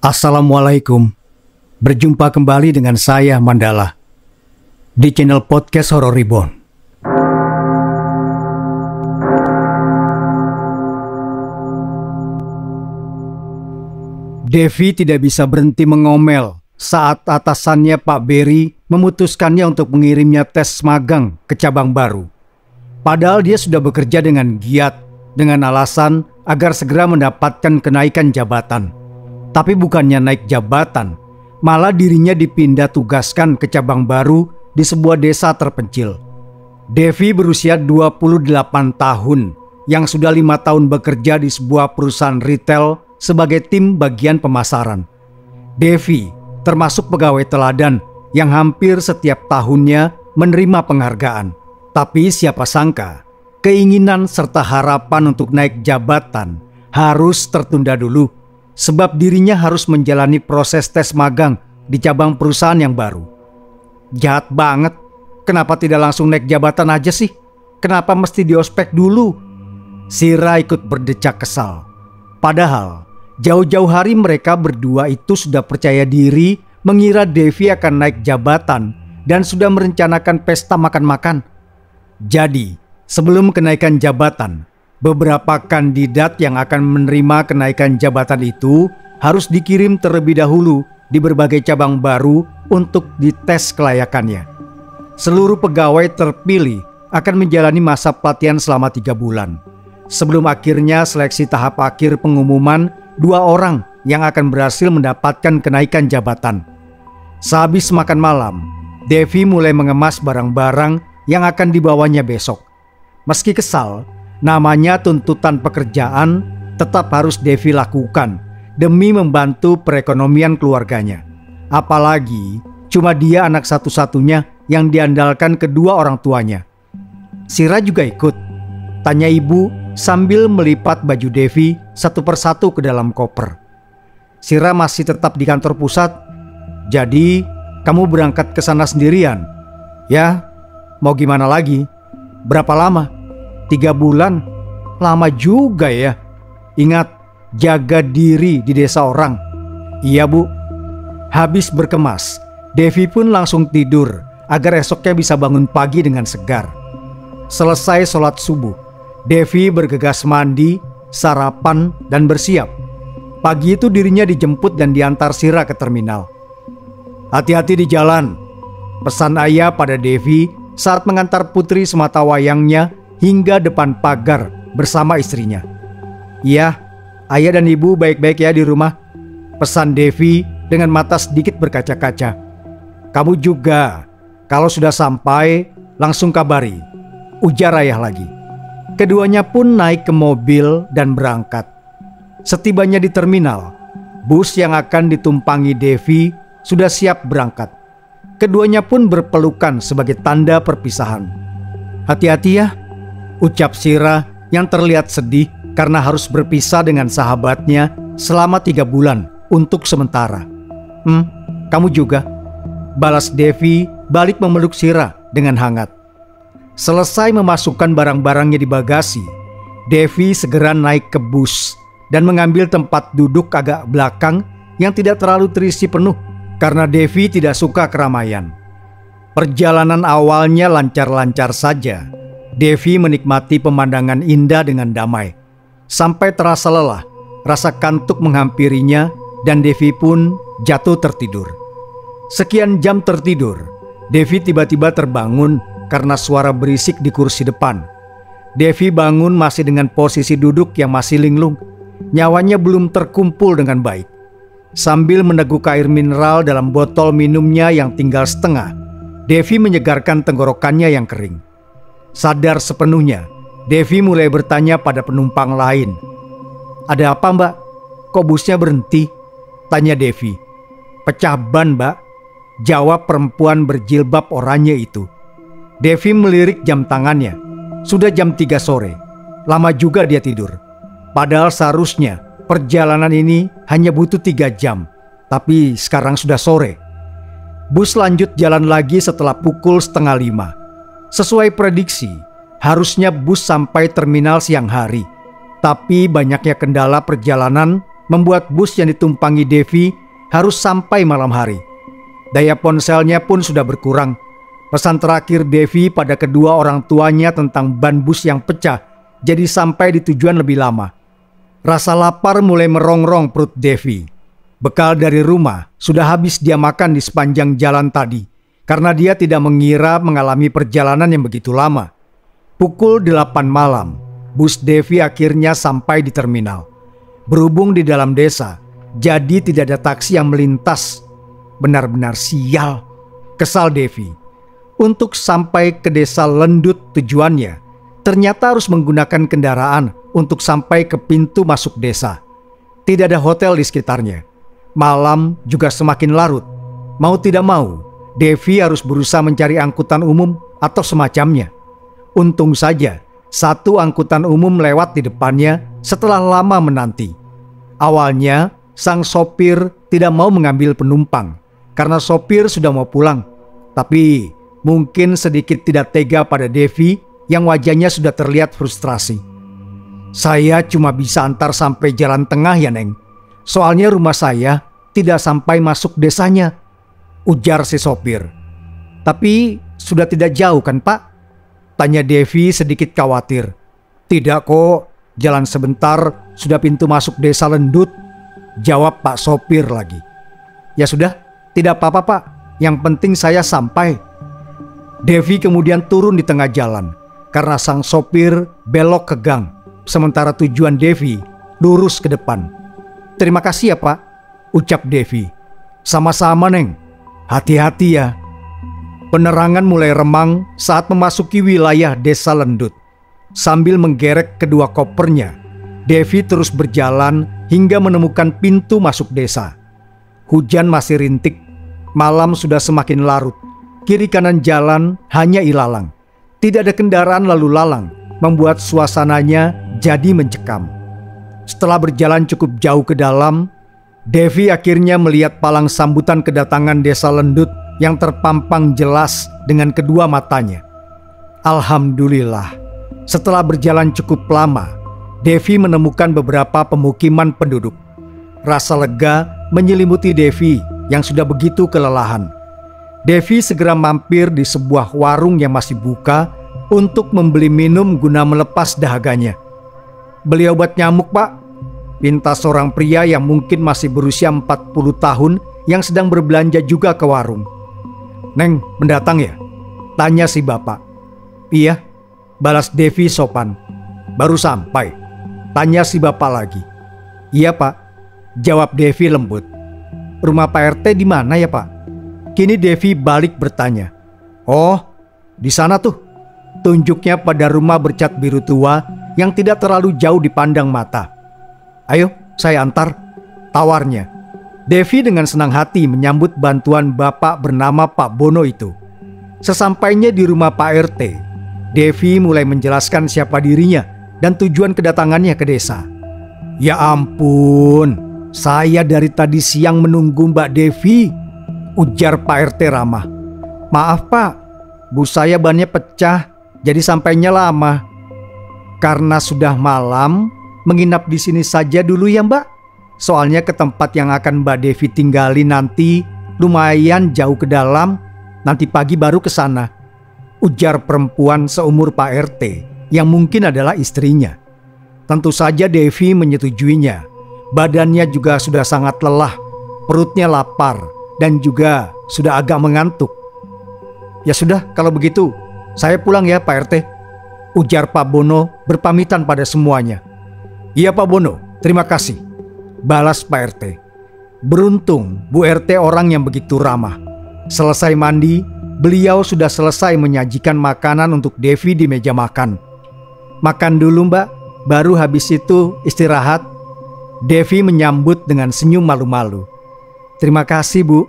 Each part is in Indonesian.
Assalamualaikum. Berjumpa kembali dengan saya Mandala di channel podcast Horror Reborn. Devi tidak bisa berhenti mengomel saat atasannya Pak Berry memutuskannya untuk mengirimnya tes magang ke cabang baru. Padahal dia sudah bekerja dengan giat dengan alasan agar segera mendapatkan kenaikan jabatan. Tapi bukannya naik jabatan, malah dirinya dipindah tugaskan ke cabang baru di sebuah desa terpencil. Devi berusia 28 tahun yang sudah 5 tahun bekerja di sebuah perusahaan retail sebagai tim bagian pemasaran. Devi termasuk pegawai teladan yang hampir setiap tahunnya menerima penghargaan. Tapi siapa sangka, keinginan serta harapan untuk naik jabatan harus tertunda dulu. Sebab dirinya harus menjalani proses tes magang di cabang perusahaan yang baru. Jahat banget, kenapa tidak langsung naik jabatan aja sih? Kenapa mesti diospek dulu? Sira ikut berdecak kesal. Padahal jauh-jauh hari mereka berdua itu sudah percaya diri mengira Devi akan naik jabatan dan sudah merencanakan pesta makan-makan. Jadi sebelum kenaikan jabatan, beberapa kandidat yang akan menerima kenaikan jabatan itu harus dikirim terlebih dahulu di berbagai cabang baru untuk dites kelayakannya. Seluruh pegawai terpilih akan menjalani masa pelatihan selama 3 bulan. Sebelum akhirnya seleksi tahap akhir pengumuman 2 orang yang akan berhasil mendapatkan kenaikan jabatan. Sehabis makan malam, Devi mulai mengemas barang-barang yang akan dibawanya besok. Meski kesal, namanya tuntutan pekerjaan tetap harus Devi lakukan demi membantu perekonomian keluarganya. Apalagi cuma dia anak satu-satunya yang diandalkan kedua orang tuanya. Sira juga ikut, tanya ibu sambil melipat baju Devi satu persatu ke dalam koper. Sira masih tetap di kantor pusat. Jadi kamu berangkat ke sana sendirian? Ya, mau gimana lagi? Berapa lama? 3 bulan, lama juga ya. Ingat, jaga diri di desa orang. Iya bu. Habis berkemas, Devi pun langsung tidur agar esoknya bisa bangun pagi dengan segar. Selesai sholat subuh, Devi bergegas mandi, sarapan, dan bersiap. Pagi itu dirinya dijemput dan diantar Sira ke terminal. Hati-hati di jalan, pesan ayah pada Devi saat mengantar putri sematawayangnya hingga depan pagar bersama istrinya. Iya, ayah dan ibu baik-baik ya di rumah, pesan Devi dengan mata sedikit berkaca-kaca. Kamu juga, kalau sudah sampai langsung kabari, ujar ayah lagi. Keduanya pun naik ke mobil dan berangkat. Setibanya di terminal, bus yang akan ditumpangi Devi sudah siap berangkat. Keduanya pun berpelukan sebagai tanda perpisahan. Hati-hati ya, ucap Sira yang terlihat sedih karena harus berpisah dengan sahabatnya selama 3 bulan untuk sementara. Kamu juga, balas Devi balik memeluk Sira dengan hangat. Selesai memasukkan barang-barangnya di bagasi, Devi segera naik ke bus dan mengambil tempat duduk agak belakang yang tidak terlalu terisi penuh karena Devi tidak suka keramaian. Perjalanan awalnya lancar-lancar saja. Devi menikmati pemandangan indah dengan damai. Sampai terasa lelah, rasa kantuk menghampirinya dan Devi pun jatuh tertidur. Sekian jam tertidur, Devi tiba-tiba terbangun karena suara berisik di kursi depan. Devi bangun masih dengan posisi duduk yang masih linglung. Nyawanya belum terkumpul dengan baik. Sambil meneguk air mineral dalam botol minumnya yang tinggal setengah, Devi menyegarkan tenggorokannya yang kering. Sadar sepenuhnya, Devi mulai bertanya pada penumpang lain. Ada apa mbak? Kok busnya berhenti? Tanya Devi. Pecah ban mbak, jawab perempuan berjilbab oranye itu. Devi melirik jam tangannya. Sudah jam 3 sore. Lama juga dia tidur. Padahal seharusnya perjalanan ini hanya butuh 3 jam. Tapi sekarang sudah sore. Bus lanjut jalan lagi setelah pukul 4:30. Sesuai prediksi, harusnya bus sampai terminal siang hari. Tapi banyaknya kendala perjalanan membuat bus yang ditumpangi Devi harus sampai malam hari. Daya ponselnya pun sudah berkurang. Pesan terakhir Devi pada kedua orang tuanya tentang ban bus yang pecah jadi sampai di tujuan lebih lama. Rasa lapar mulai merongrong perut Devi. Bekal dari rumah sudah habis dia makan di sepanjang jalan tadi, karena dia tidak mengira mengalami perjalanan yang begitu lama. Pukul 8 malam, bus Devi akhirnya sampai di terminal. Berhubung di dalam desa, jadi tidak ada taksi yang melintas. Benar-benar sial, kesal Devi. Untuk sampai ke desa Lendut tujuannya, ternyata harus menggunakan kendaraan untuk sampai ke pintu masuk desa. Tidak ada hotel di sekitarnya. Malam juga semakin larut. Mau tidak mau, Devi harus berusaha mencari angkutan umum atau semacamnya. Untung saja, satu angkutan umum lewat di depannya setelah lama menanti. Awalnya, sang sopir tidak mau mengambil penumpang karena sopir sudah mau pulang. Tapi mungkin sedikit tidak tega pada Devi yang wajahnya sudah terlihat frustrasi. "Saya cuma bisa antar sampai jalan tengah ya, Neng. Soalnya rumah saya tidak sampai masuk desanya," ujar si sopir. "Tapi sudah tidak jauh kan, Pak?" tanya Devi sedikit khawatir. "Tidak kok, jalan sebentar sudah pintu masuk desa Lendut," jawab Pak sopir lagi. "Ya sudah, tidak apa-apa Pak, yang penting saya sampai." Devi kemudian turun di tengah jalan karena sang sopir belok ke gang, sementara tujuan Devi lurus ke depan. "Terima kasih ya Pak," ucap Devi. "Sama-sama Neng, hati-hati ya." Penerangan mulai remang saat memasuki wilayah desa Lendut. Sambil menggerek kedua kopernya, Devi terus berjalan hingga menemukan pintu masuk desa. Hujan masih rintik, malam sudah semakin larut. Kiri kanan jalan hanya ilalang. Tidak ada kendaraan lalu lalang, membuat suasananya jadi mencekam. Setelah berjalan cukup jauh ke dalam, Devi akhirnya melihat palang sambutan kedatangan desa Lendut yang terpampang jelas dengan kedua matanya. Alhamdulillah, setelah berjalan cukup lama, Devi menemukan beberapa pemukiman penduduk. Rasa lega menyelimuti Devi yang sudah begitu kelelahan. Devi segera mampir di sebuah warung yang masih buka untuk membeli minum guna melepas dahaganya. "Beli obat nyamuk Pak?" pinta seorang pria yang mungkin masih berusia 40 tahun yang sedang berbelanja juga ke warung. "Neng, mendatang ya?" tanya si bapak. "Iya," balas Devi sopan. "Baru sampai?" tanya si bapak lagi. "Iya Pak," jawab Devi lembut. "Rumah Pak RT di mana ya Pak?" Kini Devi balik bertanya. "Oh, di sana tuh," tunjuknya pada rumah bercat biru tua yang tidak terlalu jauh dipandang mata. "Ayo, saya antar," tawarnya. Devi dengan senang hati menyambut bantuan bapak bernama Pak Bono itu. Sesampainya di rumah Pak RT, Devi mulai menjelaskan siapa dirinya dan tujuan kedatangannya ke desa. "Ya ampun, saya dari tadi siang menunggu Mbak Devi," ujar Pak RT ramah. "Maaf Pak, bus saya bannya pecah, jadi sampainya lama." "Karena sudah malam, menginap di sini saja dulu ya Mbak. Soalnya ke tempat yang akan Mbak Devi tinggali nanti lumayan jauh ke dalam, nanti pagi baru ke sana," ujar perempuan seumur Pak RT yang mungkin adalah istrinya. Tentu saja Devi menyetujuinya. Badannya juga sudah sangat lelah, perutnya lapar, dan juga sudah agak mengantuk. "Ya sudah, kalau begitu saya pulang ya Pak RT," ujar Pak Bono berpamitan pada semuanya. "Iya Pak Bono, terima kasih," balas Pak RT. Beruntung Bu RT orang yang begitu ramah. Selesai mandi, beliau sudah selesai menyajikan makanan untuk Devi di meja makan. "Makan dulu Mbak, baru habis itu istirahat," Devi menyambut dengan senyum malu-malu. "Terima kasih Bu,"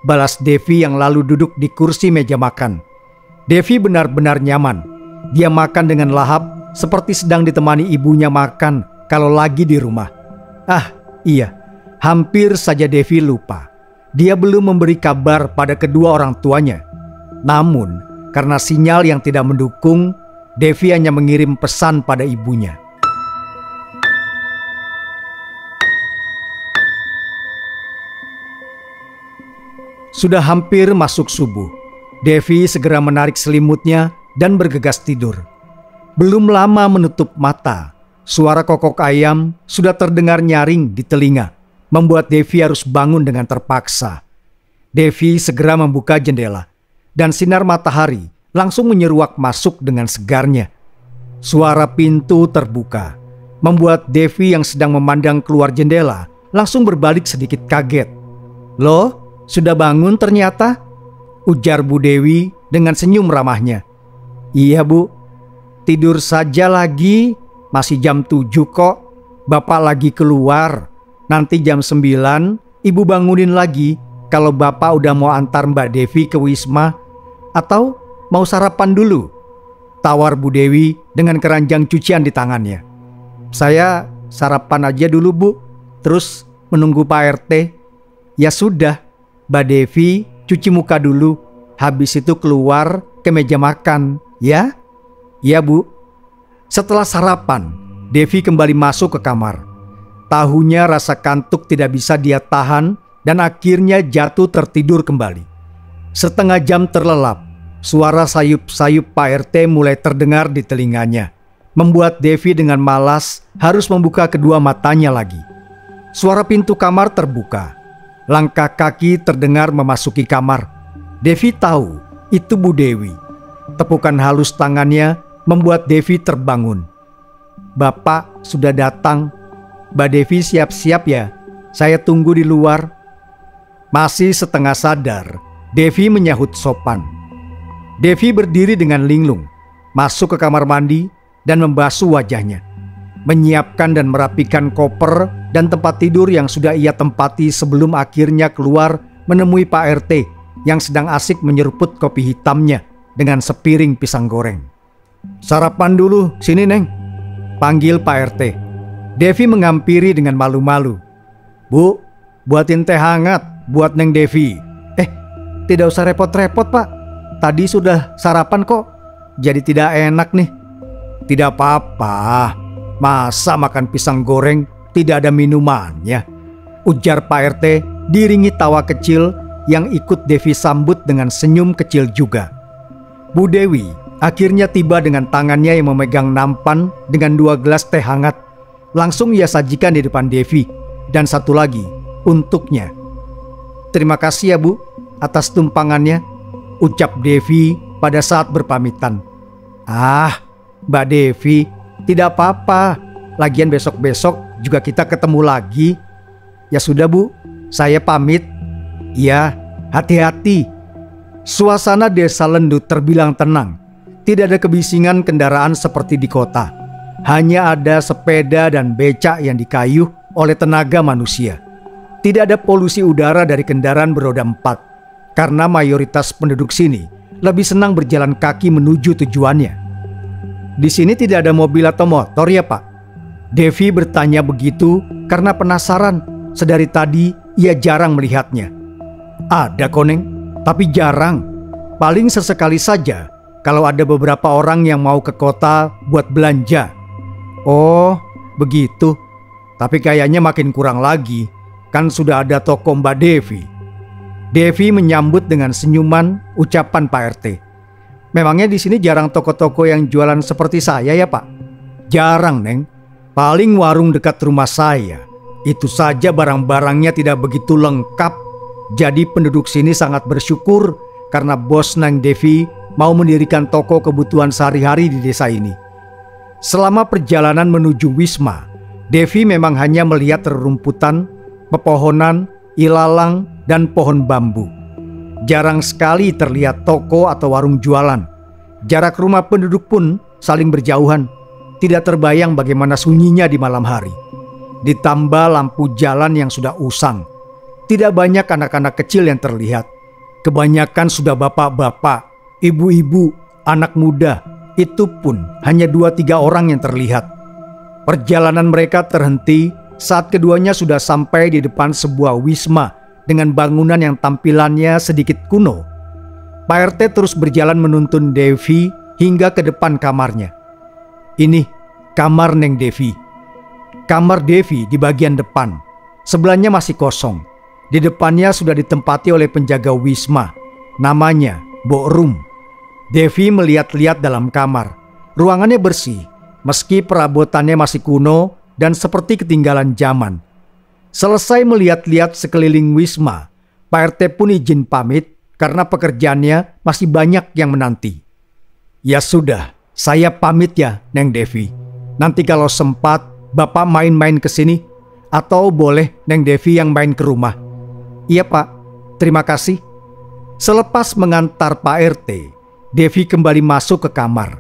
balas Devi yang lalu duduk di kursi meja makan. Devi benar-benar nyaman. Dia makan dengan lahap seperti sedang ditemani ibunya makan kalau lagi di rumah. Iya, hampir saja Devi lupa. Dia belum memberi kabar pada kedua orang tuanya. Namun, karena sinyal yang tidak mendukung, Devi hanya mengirim pesan pada ibunya. Sudah hampir masuk subuh. Devi segera menarik selimutnya dan bergegas tidur. Belum lama menutup mata, suara kokok ayam sudah terdengar nyaring di telinga, membuat Devi harus bangun dengan terpaksa. Devi segera membuka jendela, dan sinar matahari langsung menyeruak masuk dengan segarnya. Suara pintu terbuka, membuat Devi yang sedang memandang keluar jendela langsung berbalik sedikit kaget. "Loh, sudah bangun ternyata?" ujar Bu Dewi dengan senyum ramahnya. "Iya Bu, tidur saja lagi, masih jam 7 kok. Bapak lagi keluar, nanti jam 9 Ibu bangunin lagi kalau Bapak udah mau antar Mbak Devi ke Wisma. Atau mau sarapan dulu?" tawar Bu Dewi dengan keranjang cucian di tangannya. "Saya sarapan aja dulu Bu, terus menunggu Pak RT." "Ya sudah, Mbak Devi cuci muka dulu, habis itu keluar ke meja makan, ya?" "Iya Bu." Setelah sarapan, Devi kembali masuk ke kamar. Tahunya rasa kantuk tidak bisa dia tahan dan akhirnya jatuh tertidur kembali. Setengah jam terlelap, suara sayup-sayup Pak RT mulai terdengar di telinganya, membuat Devi dengan malas harus membuka kedua matanya lagi. Suara pintu kamar terbuka. Langkah kaki terdengar memasuki kamar. Devi tahu itu Bu Dewi. Tepukan halus tangannya membuat Devi terbangun. "Bapak sudah datang. Mbak Devi siap-siap ya, saya tunggu di luar." Masih setengah sadar, Devi menyahut sopan. Devi berdiri dengan linglung, masuk ke kamar mandi dan membasuh wajahnya, menyiapkan dan merapikan koper dan tempat tidur yang sudah ia tempati sebelum akhirnya keluar menemui Pak RT yang sedang asik menyeruput kopi hitamnya dengan sepiring pisang goreng. "Sarapan dulu, sini Neng," panggil Pak RT. Devi mengampiri dengan malu-malu. "Bu, buatin teh hangat buat Neng Devi." Tidak usah repot-repot Pak, tadi sudah sarapan kok, jadi tidak enak nih." "Tidak apa-apa, masa makan pisang goreng tidak ada minumannya?" ujar Pak RT diiringi tawa kecil yang ikut Devi sambut dengan senyum kecil juga. Bu Dewi akhirnya tiba dengan tangannya yang memegang nampan dengan 2 gelas teh hangat. Langsung ia sajikan di depan Devi, dan satu lagi untuknya. "Terima kasih ya Bu atas tumpangannya," ucap Devi pada saat berpamitan. "Ah, Mbak Devi, tidak apa-apa. Lagian besok-besok juga kita ketemu lagi." "Ya sudah Bu, saya pamit." "Iya, hati-hati." Suasana desa Lendut terbilang tenang. Tidak ada kebisingan kendaraan seperti di kota. Hanya ada sepeda dan becak yang dikayuh oleh tenaga manusia. Tidak ada polusi udara dari kendaraan beroda 4, karena mayoritas penduduk sini lebih senang berjalan kaki menuju tujuannya. "Di sini tidak ada mobil atau motor ya Pak?" Devi bertanya begitu karena penasaran. Sedari tadi ia jarang melihatnya. "Ada Koneng, tapi jarang. Paling sesekali saja kalau ada beberapa orang yang mau ke kota buat belanja." "Oh, begitu. Tapi kayaknya makin kurang lagi. Kan sudah ada toko Mbak Devi." Devi menyambut dengan senyuman ucapan Pak RT. "Memangnya di sini jarang toko-toko yang jualan seperti saya ya Pak?" "Jarang Neng. Paling warung dekat rumah saya. Itu saja barang-barangnya tidak begitu lengkap. Jadi penduduk sini sangat bersyukur karena bos Neng Devi mau mendirikan toko kebutuhan sehari-hari di desa ini." Selama perjalanan menuju Wisma, Devi memang hanya melihat rerumputan, pepohonan, ilalang, dan pohon bambu. Jarang sekali terlihat toko atau warung jualan. Jarak rumah penduduk pun saling berjauhan. Tidak terbayang bagaimana sunyinya di malam hari. Ditambah lampu jalan yang sudah usang. Tidak banyak anak-anak kecil yang terlihat. Kebanyakan sudah bapak-bapak, ibu-ibu, anak muda. Itu pun hanya 2-3 orang yang terlihat. Perjalanan mereka terhenti saat keduanya sudah sampai di depan sebuah wisma dengan bangunan yang tampilannya sedikit kuno. Pak RT terus berjalan menuntun Devi hingga ke depan kamarnya. "Ini kamar Neng Devi." Kamar Devi di bagian depan. Sebelahnya masih kosong. Di depannya sudah ditempati oleh penjaga wisma. Namanya Mbok Rum. Devi melihat-lihat dalam kamar. Ruangannya bersih, meski perabotannya masih kuno dan seperti ketinggalan zaman. Selesai melihat-lihat sekeliling wisma, Pak RT pun izin pamit karena pekerjaannya masih banyak yang menanti. Ya sudah, saya pamit ya, Neng Devi. Nanti kalau sempat, Bapak main-main ke sini. Atau boleh Neng Devi yang main ke rumah. Iya Pak, terima kasih. Selepas mengantar Pak RT, Devi kembali masuk ke kamar.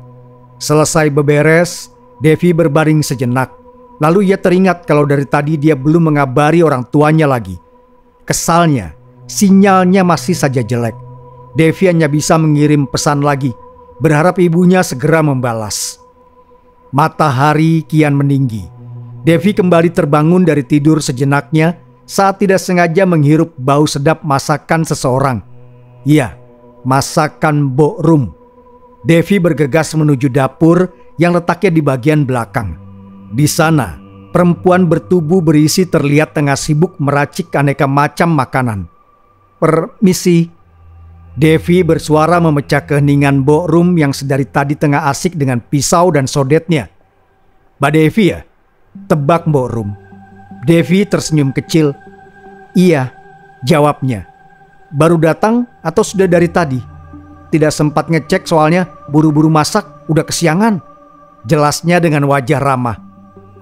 Selesai beberes, Devi berbaring sejenak. Lalu ia teringat kalau dari tadi dia belum mengabari orang tuanya lagi. Kesalnya, sinyalnya masih saja jelek. Devi hanya bisa mengirim pesan lagi, berharap ibunya segera membalas. Matahari kian meninggi. Devi kembali terbangun dari tidur sejenaknya saat tidak sengaja menghirup bau sedap masakan seseorang. Iya, masakan Mbok Rum. Devi bergegas menuju dapur yang letaknya di bagian belakang. Di sana, perempuan bertubuh berisi terlihat tengah sibuk meracik aneka macam makanan. Permisi. Devi bersuara memecah keheningan Mbok Rum yang sedari tadi tengah asik dengan pisau dan sodetnya. Mbak Devi ya? Tebak Mbok Rum. Devi tersenyum kecil. Iya, jawabnya. Baru datang atau sudah dari tadi? Tidak sempat ngecek soalnya buru-buru masak, udah kesiangan. Jelasnya dengan wajah ramah.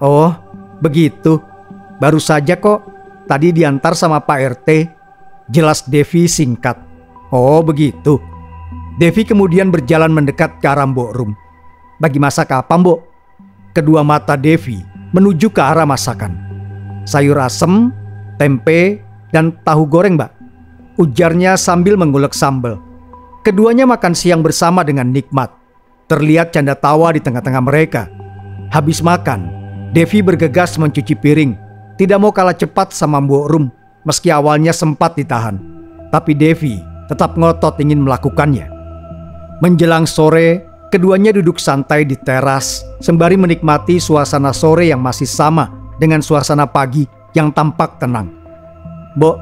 Oh, begitu. Baru saja kok. Tadi diantar sama Pak RT. Jelas Devi singkat. Oh, begitu. Devi kemudian berjalan mendekat ke arah Mbok Rum. Bagi masak apa, Mbok? Kedua mata Devi menuju ke arah masakan. Sayur asem, tempe, dan tahu goreng, Mbak. Ujarnya sambil mengulek sambal. Keduanya makan siang bersama dengan nikmat. Terlihat canda tawa di tengah-tengah mereka. Habis makan, Devi bergegas mencuci piring. Tidak mau kalah cepat sama Mbok Rum, meski awalnya sempat ditahan. Tapi Devi tetap ngotot ingin melakukannya. Menjelang sore, keduanya duduk santai di teras sembari menikmati suasana sore yang masih sama dengan suasana pagi yang tampak tenang. Mbok,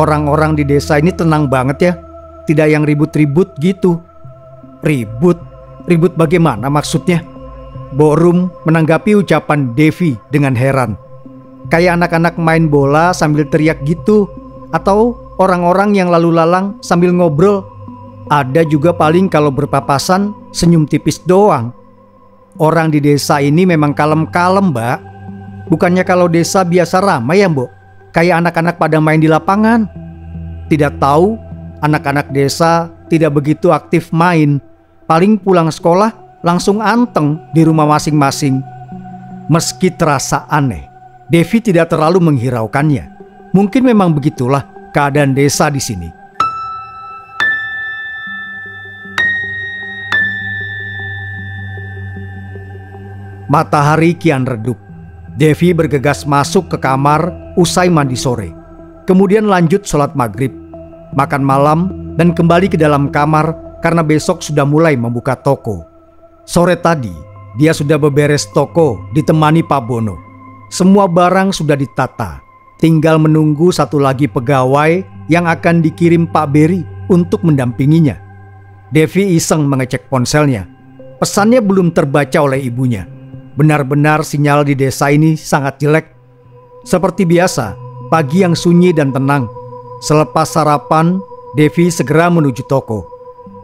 orang-orang di desa ini tenang banget ya. Tidak yang ribut-ribut gitu. Ribut? Ribut bagaimana maksudnya? Mbok Rum menanggapi ucapan Devi dengan heran. Kayak anak-anak main bola sambil teriak gitu. Atau orang-orang yang lalu lalang sambil ngobrol. Ada juga paling kalau berpapasan senyum tipis doang. Orang di desa ini memang kalem-kalem, Mbak. Bukannya kalau desa biasa ramai ya, Mbok? Kayak anak-anak pada main di lapangan. Tidak tahu, anak-anak desa tidak begitu aktif main. Paling pulang sekolah langsung anteng di rumah masing-masing. Meski terasa aneh, Devi tidak terlalu menghiraukannya. Mungkin memang begitulah keadaan desa di sini. Matahari kian redup. Devi bergegas masuk ke kamar usai mandi sore. Kemudian lanjut sholat maghrib, makan malam, dan kembali ke dalam kamar karena besok sudah mulai membuka toko. Sore tadi, dia sudah beberes toko ditemani Pak Bono. Semua barang sudah ditata. Tinggal menunggu satu lagi pegawai yang akan dikirim Pak Beri untuk mendampinginya. Devi iseng mengecek ponselnya. Pesannya belum terbaca oleh ibunya. Benar-benar sinyal di desa ini sangat jelek. Seperti biasa, pagi yang sunyi dan tenang. Selepas sarapan, Devi segera menuju toko.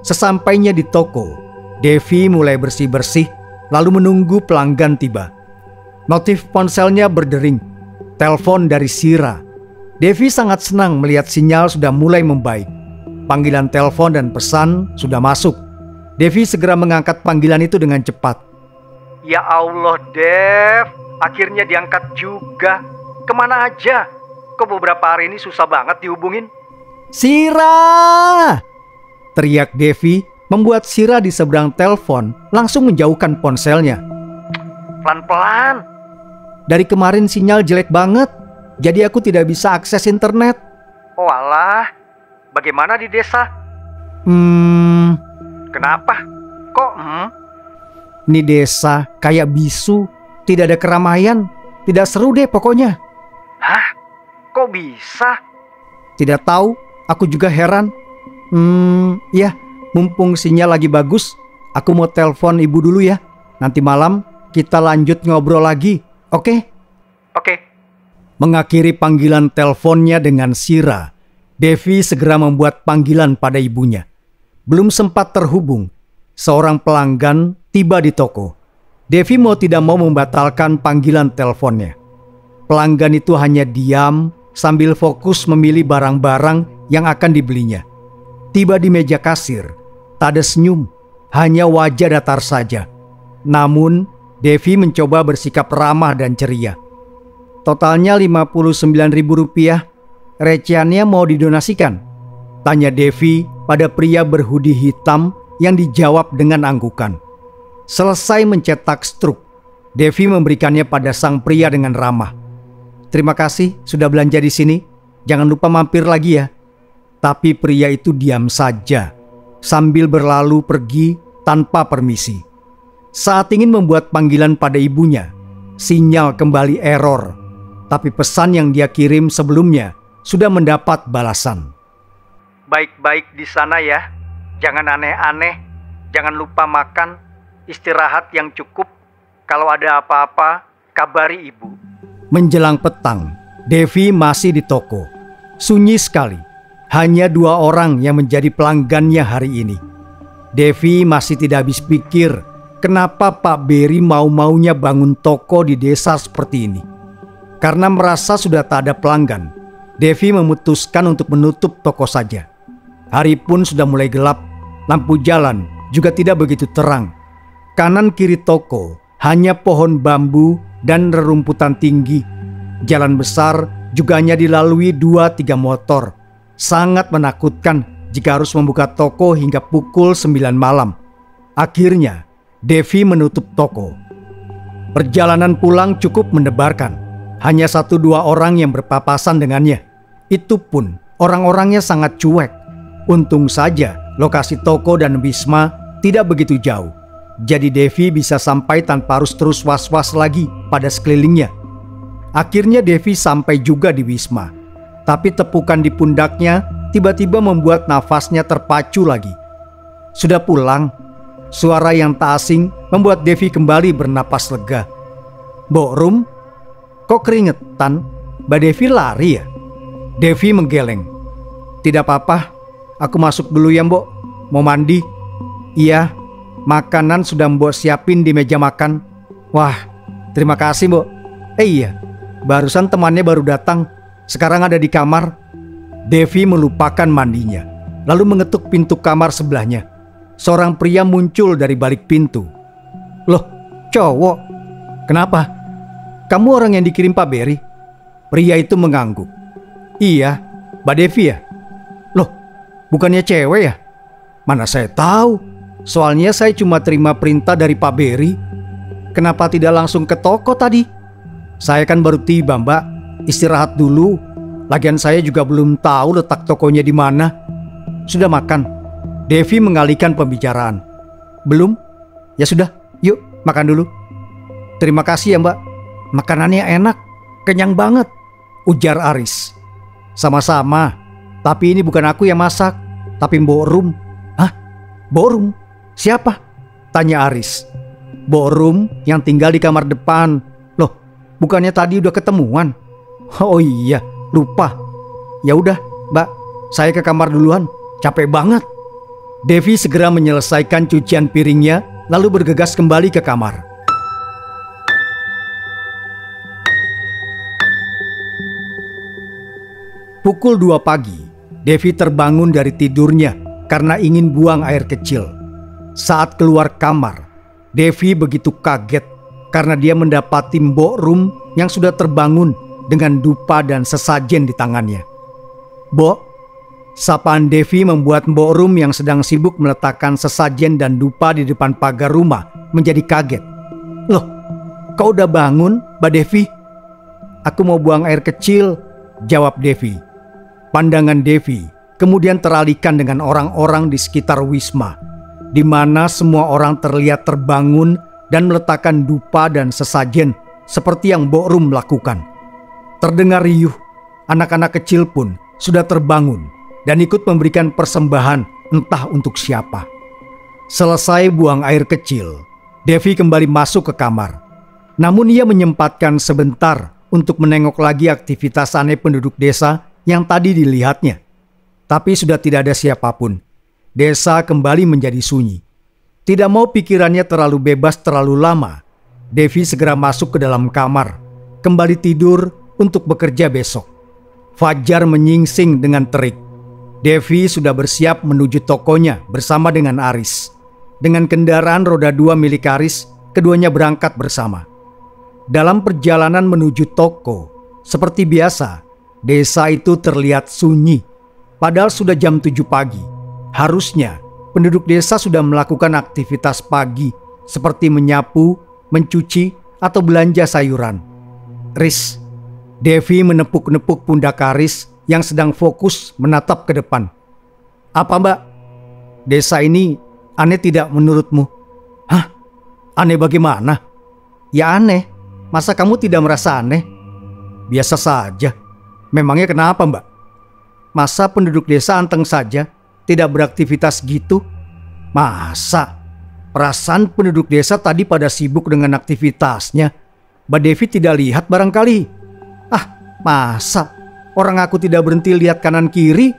Sesampainya di toko, Devi mulai bersih-bersih, lalu menunggu pelanggan tiba. Notif ponselnya berdering. Telepon dari Sira. Devi sangat senang melihat sinyal sudah mulai membaik. Panggilan telepon dan pesan sudah masuk. Devi segera mengangkat panggilan itu dengan cepat. Ya Allah, Dev, akhirnya diangkat juga. Kemana aja? Kok beberapa hari ini susah banget dihubungin? Sira! Teriak Devi membuat Sira di seberang telepon langsung menjauhkan ponselnya. Pelan-pelan. Dari kemarin sinyal jelek banget, jadi aku tidak bisa akses internet. Oh alah, bagaimana di desa? Kenapa? Kok Ini desa kayak bisu, tidak ada keramaian, tidak seru deh pokoknya. Hah? Kok bisa? Tidak tahu, aku juga heran. Ya, mumpung sinyal lagi bagus, aku mau telepon ibu dulu ya. Nanti malam kita lanjut ngobrol lagi, oke? Oke. Mengakhiri panggilan teleponnya dengan Sira, Devi segera membuat panggilan pada ibunya. Belum sempat terhubung, seorang pelanggan tiba di toko. Devi mau tidak mau membatalkan panggilan teleponnya. Pelanggan itu hanya diam sambil fokus memilih barang-barang yang akan dibelinya. Tiba di meja kasir, tak ada senyum, hanya wajah datar saja. Namun, Devi mencoba bersikap ramah dan ceria. Totalnya Rp59.000, recehannya mau didonasikan? Tanya Devi pada pria berhoodie hitam yang dijawab dengan anggukan. Selesai mencetak struk, Devi memberikannya pada sang pria dengan ramah. Terima kasih sudah belanja di sini. Jangan lupa mampir lagi ya. Tapi pria itu diam saja sambil berlalu pergi tanpa permisi. Saat ingin membuat panggilan pada ibunya, sinyal kembali error. Tapi pesan yang dia kirim sebelumnya sudah mendapat balasan. Baik-baik di sana ya. Jangan aneh-aneh. Jangan lupa makan. Istirahat yang cukup. Kalau ada apa-apa, kabari ibu. Menjelang petang, Devi masih di toko. Sunyi sekali. Hanya 2 orang yang menjadi pelanggannya hari ini. Devi masih tidak habis pikir kenapa Pak Beri mau-maunya bangun toko di desa seperti ini. Karena merasa sudah tak ada pelanggan, Devi memutuskan untuk menutup toko saja. Hari pun sudah mulai gelap. Lampu jalan juga tidak begitu terang. Kanan kiri toko hanya pohon bambu dan rerumputan tinggi. Jalan besar juga hanya dilalui 2-3 motor. Sangat menakutkan jika harus membuka toko hingga pukul 9 malam. Akhirnya Devi menutup toko. Perjalanan pulang cukup mendebarkan. Hanya 1-2 orang yang berpapasan dengannya. Itu pun orang-orangnya sangat cuek. Untung saja lokasi toko dan wisma tidak begitu jauh. Jadi Devi bisa sampai tanpa harus terus was-was lagi pada sekelilingnya. Akhirnya Devi sampai juga di wisma. Tapi tepukan di pundaknya tiba-tiba membuat nafasnya terpacu lagi. Sudah pulang? Suara yang tak asing membuat Devi kembali bernapas lega. Mbok Rum, kok keringetan? Mbak Devi lari ya? Devi menggeleng. Tidak apa-apa, aku masuk dulu ya Mbok. Mau mandi? Iya. Makanan sudah Mbok siapin di meja makan. Wah, terima kasih Mbok. Iya, barusan temannya baru datang. Sekarang ada di kamar. Devi melupakan mandinya, lalu mengetuk pintu kamar sebelahnya. Seorang pria muncul dari balik pintu. Loh, cowok? Kenapa? Kamu orang yang dikirim Pak Beri? Pria itu mengangguk. Iya, Mbak Devi ya? Loh, bukannya cewek ya? Mana saya tahu. Soalnya saya cuma terima perintah dari Pak Beri. Kenapa tidak langsung ke toko tadi? Saya kan baru tiba Mbak. Istirahat dulu. Lagian saya juga belum tahu letak tokonya di mana. Sudah makan? Devi mengalihkan pembicaraan. Belum? Ya sudah, yuk makan dulu. Terima kasih ya Mbak. Makanannya enak, kenyang banget, ujar Aris. Sama-sama. Tapi ini bukan aku yang masak, tapi Mbok Rum. Hah? Mbok Rum? Siapa? Tanya Aris. Mbok Rum yang tinggal di kamar depan. Loh, bukannya tadi udah ketemuan? Oh iya, lupa. Ya udah, Mbak, saya ke kamar duluan. Capek banget. Devi segera menyelesaikan cucian piringnya, lalu bergegas kembali ke kamar. Pukul 2 pagi, Devi terbangun dari tidurnya karena ingin buang air kecil. Saat keluar kamar, Devi begitu kaget karena dia mendapati Mbok Rum yang sudah terbangun dengan dupa dan sesajen di tangannya. Mbok, sapaan Devi membuat Mbok Rum yang sedang sibuk meletakkan sesajen dan dupa di depan pagar rumah menjadi kaget. Loh, kau udah bangun, Mbak Devi? Aku mau buang air kecil, jawab Devi. Pandangan Devi kemudian teralihkan dengan orang-orang di sekitar wisma, di mana semua orang terlihat terbangun dan meletakkan dupa dan sesajen seperti yang Mbok Rum lakukan. Terdengar riuh, anak-anak kecil pun sudah terbangun dan ikut memberikan persembahan entah untuk siapa. Selesai buang air kecil, Devi kembali masuk ke kamar. Namun ia menyempatkan sebentar untuk menengok lagi aktivitas aneh penduduk desa yang tadi dilihatnya. Tapi sudah tidak ada siapapun. Desa kembali menjadi sunyi. Tidak mau pikirannya terlalu bebas terlalu lama, Devi segera masuk ke dalam kamar, kembali tidur untuk bekerja besok. Fajar menyingsing dengan terik. Devi sudah bersiap menuju tokonya bersama dengan Aris. Dengan kendaraan roda 2 milik Aris, keduanya berangkat bersama. Dalam perjalanan menuju toko, seperti biasa, desa itu terlihat sunyi. Padahal sudah jam 7 pagi. Harusnya penduduk desa sudah melakukan aktivitas pagi seperti menyapu, mencuci, atau belanja sayuran. Riz, Devi menepuk-nepuk pundak Aris yang sedang fokus menatap ke depan. Apa mbak? Desa ini aneh tidak menurutmu? Hah? Aneh bagaimana? Ya aneh. Masa kamu tidak merasa aneh? Biasa saja. Memangnya kenapa mbak? Masa penduduk desa anteng saja, tidak beraktivitas gitu? Masa? Perasaan penduduk desa tadi pada sibuk dengan aktivitasnya. Mbak Devi tidak lihat barangkali? Ah, masa? Orang aku tidak berhenti lihat kanan kiri?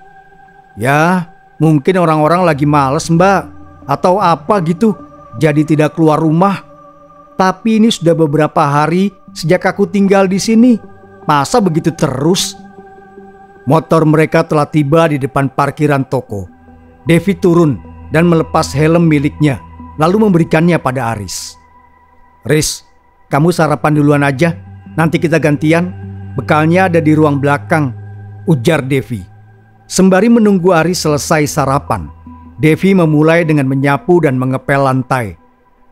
Ya, mungkin orang-orang lagi males mbak. Atau apa gitu, jadi tidak keluar rumah. Tapi ini sudah beberapa hari sejak aku tinggal di sini. Masa begitu terus? Motor mereka telah tiba di depan parkiran toko. Devi turun dan melepas helm miliknya, lalu memberikannya pada Aris. Riz, kamu sarapan duluan aja, nanti kita gantian. Bekalnya ada di ruang belakang, ujar Devi. Sembari menunggu Aris selesai sarapan, Devi memulai dengan menyapu dan mengepel lantai.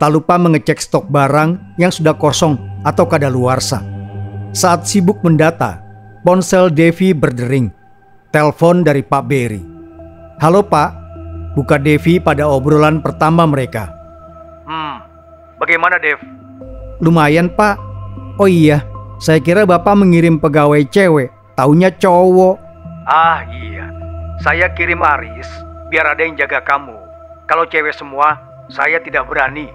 Tak lupa mengecek stok barang yang sudah kosong atau kadaluarsa. Saat sibuk mendata, ponsel Devi berdering. Telepon dari Pak Berry. Halo Pak, buka Devi pada obrolan pertama mereka. Bagaimana Dev? Lumayan Pak. Oh iya, saya kira Bapak mengirim pegawai cewek, taunya cowok. Ah iya, saya kirim Aris biar ada yang jaga kamu. Kalau cewek semua, saya tidak berani.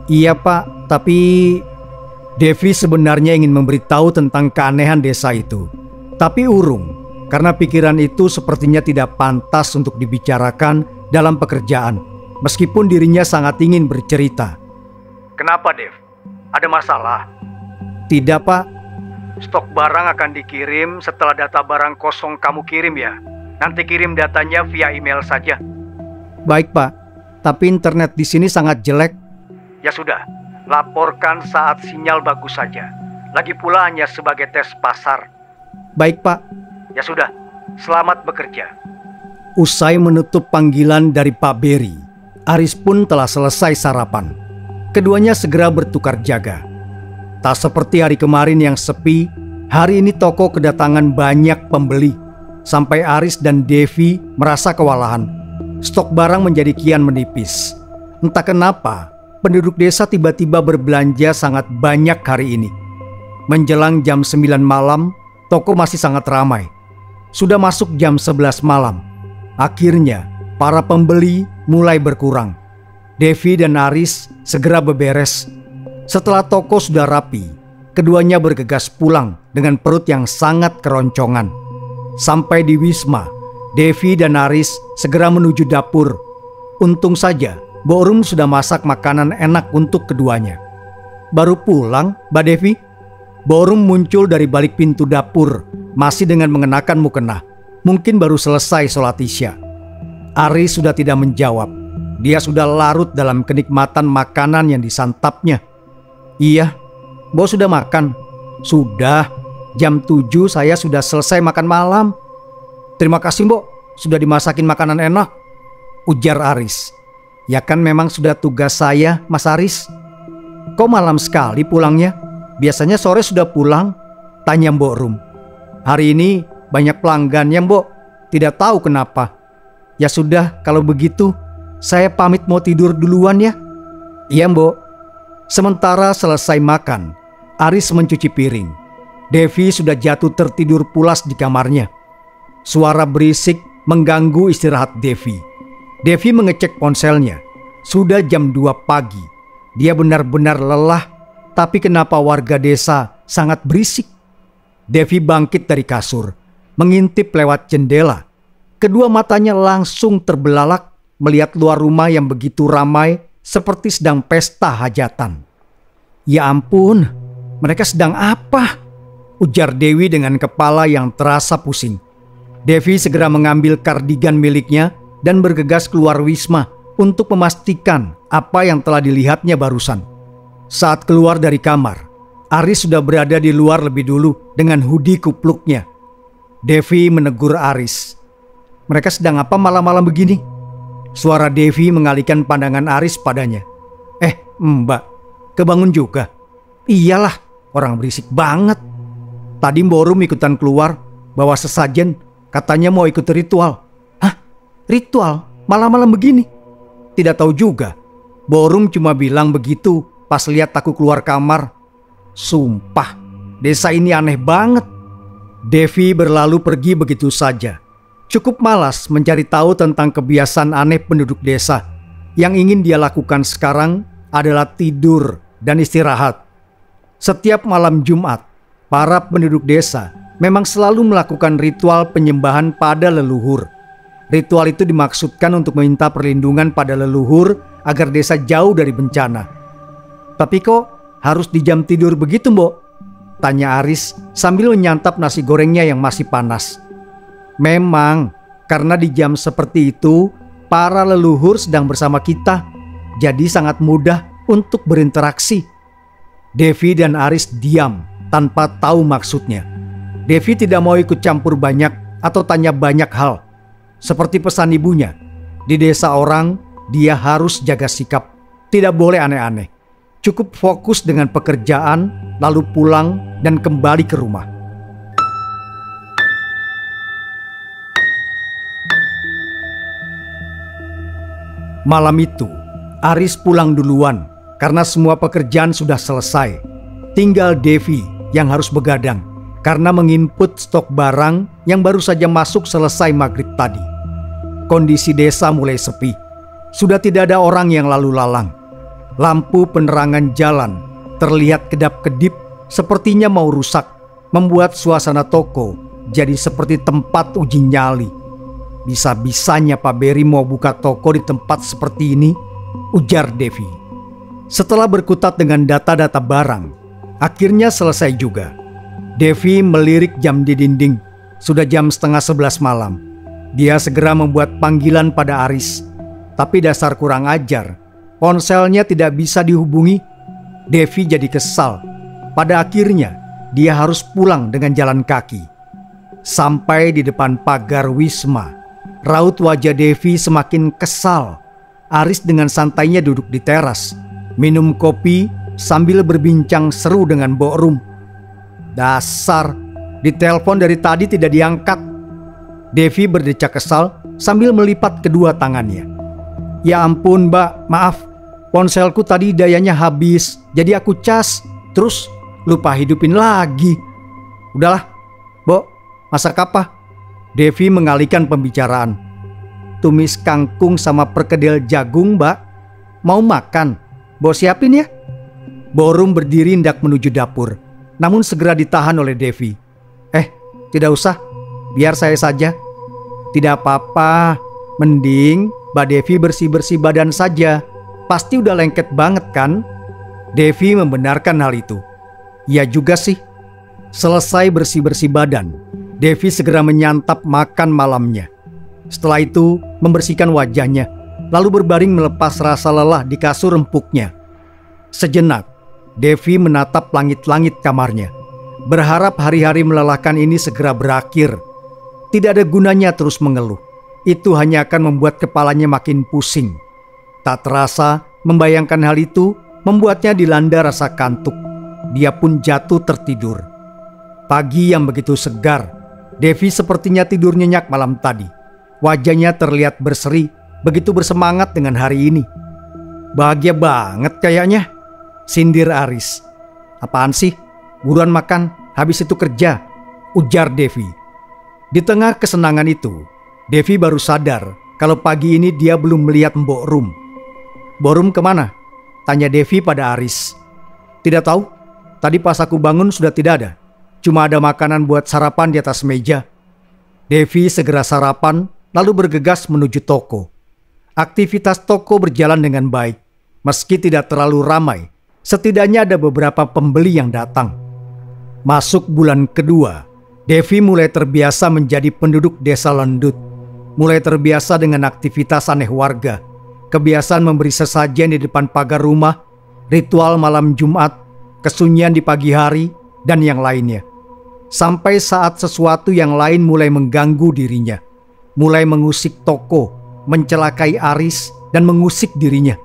Iya Pak, tapi Devi sebenarnya ingin memberitahu tentang keanehan desa itu. Tapi urung, karena pikiran itu sepertinya tidak pantas untuk dibicarakan dalam pekerjaan. Meskipun dirinya sangat ingin bercerita. Kenapa Dev? Ada masalah? Tidak Pak. Stok barang akan dikirim setelah data barang kosong kamu kirim ya. Nanti kirim datanya via email saja. Baik Pak, tapi internet di sini sangat jelek. Ya sudah, laporkan saat sinyal bagus saja. Lagi pula hanya sebagai tes pasar. Baik Pak. Ya sudah, selamat bekerja. Usai menutup panggilan dari Pak Berry, Aris pun telah selesai sarapan. Keduanya segera bertukar jaga. Tak seperti hari kemarin yang sepi, hari ini toko kedatangan banyak pembeli. Sampai Aris dan Devi merasa kewalahan. Stok barang menjadi kian menipis. Entah kenapa, penduduk desa tiba-tiba berbelanja sangat banyak hari ini. Menjelang jam 9 malam, toko masih sangat ramai. Sudah masuk jam 11 malam. Akhirnya, para pembeli mulai berkurang. Devi dan Aris segera beberes. Setelah toko sudah rapi, keduanya bergegas pulang dengan perut yang sangat keroncongan. Sampai di Wisma, Devi dan Aris segera menuju dapur. Untung saja, Mbok Rum sudah masak makanan enak untuk keduanya. Baru pulang, Mbak Devi? Mbok Rum muncul dari balik pintu dapur, masih dengan mengenakan mukena. Mungkin baru selesai sholat Isya. Aris sudah tidak menjawab. Dia sudah larut dalam kenikmatan makanan yang disantapnya. Iya, Mbok sudah makan? Sudah. Jam 7 saya sudah selesai makan malam. Terima kasih Mbok, sudah dimasakin makanan enak, ujar Aris. Ya kan memang sudah tugas saya, Mas Aris. Kok malam sekali pulangnya? Biasanya sore sudah pulang, tanya Mbok Rum. Hari ini banyak pelanggannya Mbok, tidak tahu kenapa. Ya sudah, kalau begitu saya pamit mau tidur duluan ya. Iya Mbok. Sementara selesai makan, Aris mencuci piring. Devi sudah jatuh tertidur pulas di kamarnya. Suara berisik mengganggu istirahat Devi. Devi mengecek ponselnya. Sudah jam 2 pagi. Dia benar-benar lelah, tapi kenapa warga desa sangat berisik? Devi bangkit dari kasur, mengintip lewat jendela. Kedua matanya langsung terbelalak melihat luar rumah yang begitu ramai seperti sedang pesta hajatan. Ya ampun, mereka sedang apa? Ujar Dewi dengan kepala yang terasa pusing. Devi segera mengambil kardigan miliknya dan bergegas keluar wisma untuk memastikan apa yang telah dilihatnya barusan. Saat keluar dari kamar, Aris sudah berada di luar lebih dulu dengan hoodie kupluknya. Devi menegur Aris. Mereka sedang apa malam-malam begini? Suara Devi mengalihkan pandangan Aris padanya. Mbak, kebangun juga? Iyalah, orang berisik banget. Tadi Borum ikutan keluar bawa sesajen, katanya mau ikut ritual. Hah? Ritual? Malam-malam begini? Tidak tahu juga. Borum cuma bilang begitu pas lihat aku keluar kamar. Sumpah, desa ini aneh banget. Devi berlalu pergi begitu saja. Cukup malas mencari tahu tentang kebiasaan aneh penduduk desa. Yang ingin dia lakukan sekarang adalah tidur dan istirahat. Setiap malam Jumat, para penduduk desa memang selalu melakukan ritual penyembahan pada leluhur. Ritual itu dimaksudkan untuk meminta perlindungan pada leluhur agar desa jauh dari bencana. Tapi kok harus di jam tidur begitu, Mbok? Tanya Aris sambil menyantap nasi gorengnya yang masih panas. Memang, karena di jam seperti itu, para leluhur sedang bersama kita. Jadi sangat mudah untuk berinteraksi. Devi dan Aris diam tanpa tahu maksudnya. Devi tidak mau ikut campur banyak atau tanya banyak hal. Seperti pesan ibunya, di desa orang dia harus jaga sikap, tidak boleh aneh-aneh. Cukup fokus dengan pekerjaan, lalu pulang dan kembali ke rumah. Malam itu, Aris pulang duluan karena semua pekerjaan sudah selesai. Tinggal Devi yang harus begadang karena menginput stok barang yang baru saja masuk selesai maghrib tadi. Kondisi desa mulai sepi. Sudah tidak ada orang yang lalu lalang. Lampu penerangan jalan terlihat kedap-kedip sepertinya mau rusak, membuat suasana toko jadi seperti tempat uji nyali. Bisa-bisanya Pak Beri mau buka toko di tempat seperti ini, ujar Devi. Setelah berkutat dengan data-data barang, akhirnya selesai juga. Devi melirik jam di dinding. Sudah jam 10:30 malam. Dia segera membuat panggilan pada Aris. Tapi dasar kurang ajar, ponselnya tidak bisa dihubungi. Devi jadi kesal. Pada akhirnya, dia harus pulang dengan jalan kaki. Sampai di depan pagar wisma, raut wajah Devi semakin kesal. Aris dengan santainya duduk di teras, minum kopi sambil berbincang seru dengan Borum. Dasar, ditelepon dari tadi tidak diangkat. Devi berdecak kesal sambil melipat kedua tangannya. Ya ampun Mbak, maaf. Ponselku tadi dayanya habis, jadi aku cas, terus lupa hidupin lagi. Udahlah, Bo, masak apa? Devi mengalihkan pembicaraan. Tumis kangkung sama perkedel jagung, Mbak. Mau makan? Bo siapin ya. Borum berdiri hendak menuju dapur, namun segera ditahan oleh Devi. Tidak usah, biar saya saja. Tidak apa-apa, mending Mbak Devi bersih-bersih badan saja. Pasti udah lengket banget kan? Devi membenarkan hal itu. Iya juga sih. Selesai bersih-bersih badan, Devi segera menyantap makan malamnya. Setelah itu membersihkan wajahnya, lalu berbaring melepas rasa lelah di kasur empuknya. Sejenak, Devi menatap langit-langit kamarnya, berharap hari-hari melelahkan ini segera berakhir. Tidak ada gunanya terus mengeluh. Itu hanya akan membuat kepalanya makin pusing. Tak terasa, membayangkan hal itu membuatnya dilanda rasa kantuk. Dia pun jatuh tertidur. Pagi yang begitu segar, Devi sepertinya tidur nyenyak malam tadi. Wajahnya terlihat berseri, begitu bersemangat dengan hari ini. Bahagia banget kayaknya, sindir Aris. Apaan sih? Buruan makan, habis itu kerja, ujar Devi. Di tengah kesenangan itu, Devi baru sadar kalau pagi ini dia belum melihat Mbok Rum. "Mbok Rum kemana?" tanya Devi pada Aris. "Tidak tahu, tadi pas aku bangun sudah tidak ada. Cuma ada makanan buat sarapan di atas meja." Devi segera sarapan lalu bergegas menuju toko. Aktivitas toko berjalan dengan baik. Meski tidak terlalu ramai, setidaknya ada beberapa pembeli yang datang. Masuk bulan kedua, Devi mulai terbiasa menjadi penduduk desa Lendut. Mulai terbiasa dengan aktivitas aneh warga, kebiasaan memberi sesajen di depan pagar rumah, ritual malam Jumat, kesunyian di pagi hari, dan yang lainnya. Sampai saat sesuatu yang lain mulai mengganggu dirinya. Mulai mengusik toko, mencelakai Aris, dan mengusik dirinya.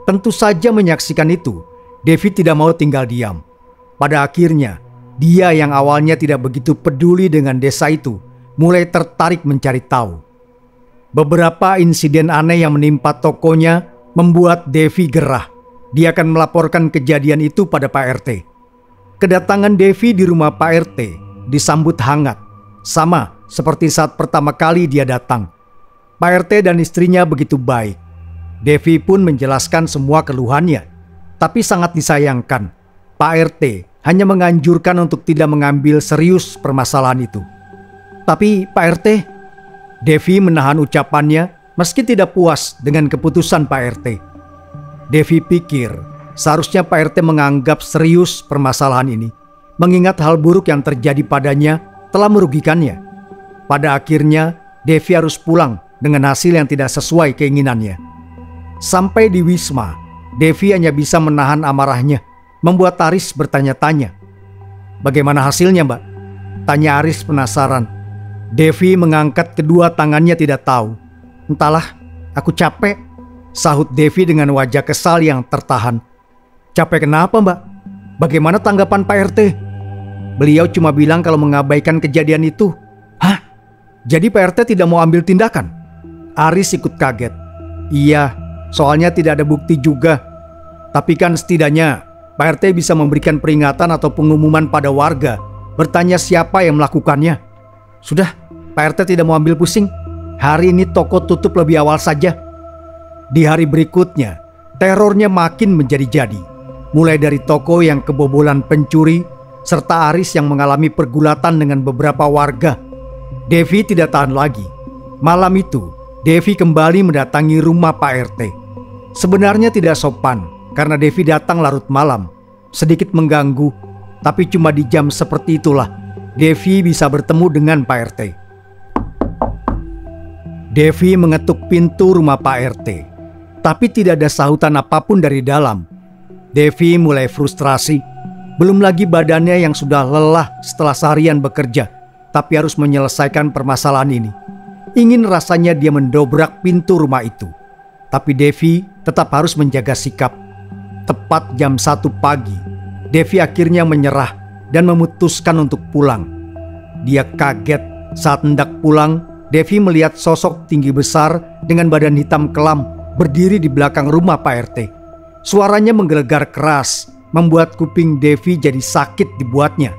Tentu saja menyaksikan itu, Devi tidak mau tinggal diam. Pada akhirnya, dia yang awalnya tidak begitu peduli dengan desa itu, mulai tertarik mencari tahu. Beberapa insiden aneh yang menimpa tokonya membuat Devi gerah. Dia akan melaporkan kejadian itu pada Pak RT. Kedatangan Devi di rumah Pak RT disambut hangat, sama seperti saat pertama kali dia datang. Pak RT dan istrinya begitu baik. Devi pun menjelaskan semua keluhannya, tapi sangat disayangkan, Pak RT hanya menganjurkan untuk tidak mengambil serius permasalahan itu. "Tapi Pak RT," Devi menahan ucapannya meski tidak puas dengan keputusan Pak RT. Devi pikir seharusnya Pak RT menganggap serius permasalahan ini, mengingat hal buruk yang terjadi padanya telah merugikannya. Pada akhirnya Devi harus pulang dengan hasil yang tidak sesuai keinginannya. Sampai di Wisma, Devi hanya bisa menahan amarahnya, membuat Aris bertanya-tanya. "Bagaimana hasilnya, Mbak?" tanya Aris penasaran. Devi mengangkat kedua tangannya tidak tahu. "Entahlah, aku capek," sahut Devi dengan wajah kesal yang tertahan. "Capek kenapa, Mbak? Bagaimana tanggapan Pak RT?" "Beliau cuma bilang kalau mengabaikan kejadian itu." "Hah? Jadi Pak RT tidak mau ambil tindakan?" Aris ikut kaget. "Iya, soalnya tidak ada bukti juga. Tapi kan setidaknya Pak RT bisa memberikan peringatan atau pengumuman pada warga, bertanya siapa yang melakukannya." "Sudah, Pak RT tidak mau ambil pusing. Hari ini toko tutup lebih awal saja." Di hari berikutnya, terornya makin menjadi-jadi. Mulai dari toko yang kebobolan pencuri, serta Aris yang mengalami pergulatan dengan beberapa warga. Devi tidak tahan lagi. Malam itu, Devi kembali mendatangi rumah Pak RT. Sebenarnya tidak sopan karena Devi datang larut malam, sedikit mengganggu, tapi cuma di jam seperti itulah Devi bisa bertemu dengan Pak RT. Devi mengetuk pintu rumah Pak RT, tapi tidak ada sahutan apapun dari dalam. Devi mulai frustrasi, belum lagi badannya yang sudah lelah setelah seharian bekerja, tapi harus menyelesaikan permasalahan ini. Ingin rasanya dia mendobrak pintu rumah itu. Tapi Devi tetap harus menjaga sikap. Tepat jam 1 pagi, Devi akhirnya menyerah dan memutuskan untuk pulang. Dia kaget saat hendak pulang. Devi melihat sosok tinggi besar dengan badan hitam kelam berdiri di belakang rumah Pak RT. Suaranya menggelegar keras, membuat kuping Devi jadi sakit dibuatnya.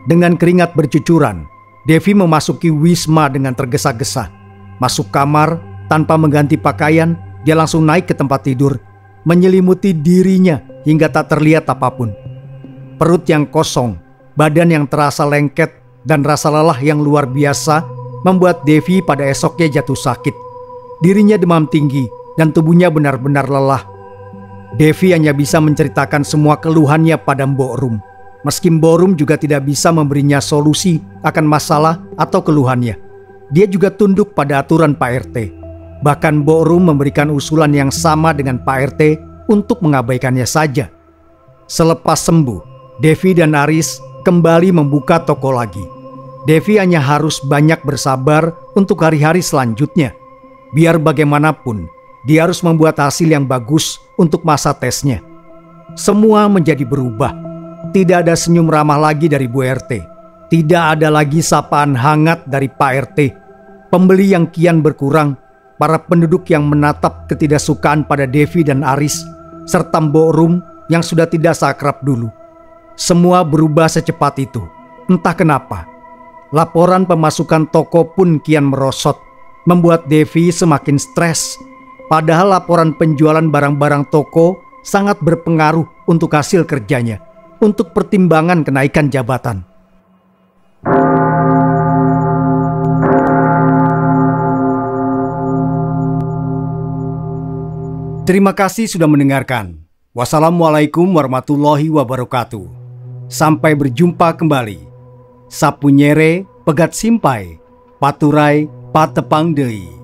Dengan keringat bercucuran, Devi memasuki Wisma dengan tergesa-gesa. Masuk kamar, tanpa mengganti pakaian, dia langsung naik ke tempat tidur, menyelimuti dirinya hingga tak terlihat apapun. Perut yang kosong, badan yang terasa lengket, dan rasa lelah yang luar biasa membuat Devi pada esoknya jatuh sakit. Dirinya demam tinggi dan tubuhnya benar-benar lelah. Devi hanya bisa menceritakan semua keluhannya pada Mbok Rum. Meski Mbok Rum juga tidak bisa memberinya solusi akan masalah atau keluhannya. Dia juga tunduk pada aturan Pak RT. Bahkan Mbok Rum memberikan usulan yang sama dengan Pak RT untuk mengabaikannya saja. Selepas sembuh, Devi dan Aris kembali membuka toko lagi. Devi hanya harus banyak bersabar untuk hari-hari selanjutnya. Biar bagaimanapun, dia harus membuat hasil yang bagus untuk masa tesnya. Semua menjadi berubah. Tidak ada senyum ramah lagi dari Bu RT. Tidak ada lagi sapaan hangat dari Pak RT. Pembeli yang kian berkurang, para penduduk yang menatap ketidaksukaan pada Devi dan Aris, serta Mbok Rum yang sudah tidak seakrab dulu. Semua berubah secepat itu. Entah kenapa. Laporan pemasukan toko pun kian merosot, membuat Devi semakin stres. Padahal laporan penjualan barang-barang toko sangat berpengaruh untuk hasil kerjanya, untuk pertimbangan kenaikan jabatan. Terima kasih sudah mendengarkan. Wassalamualaikum warahmatullahi wabarakatuh. Sampai berjumpa kembali. Sapunyere pegat simpai, paturai patepang deui.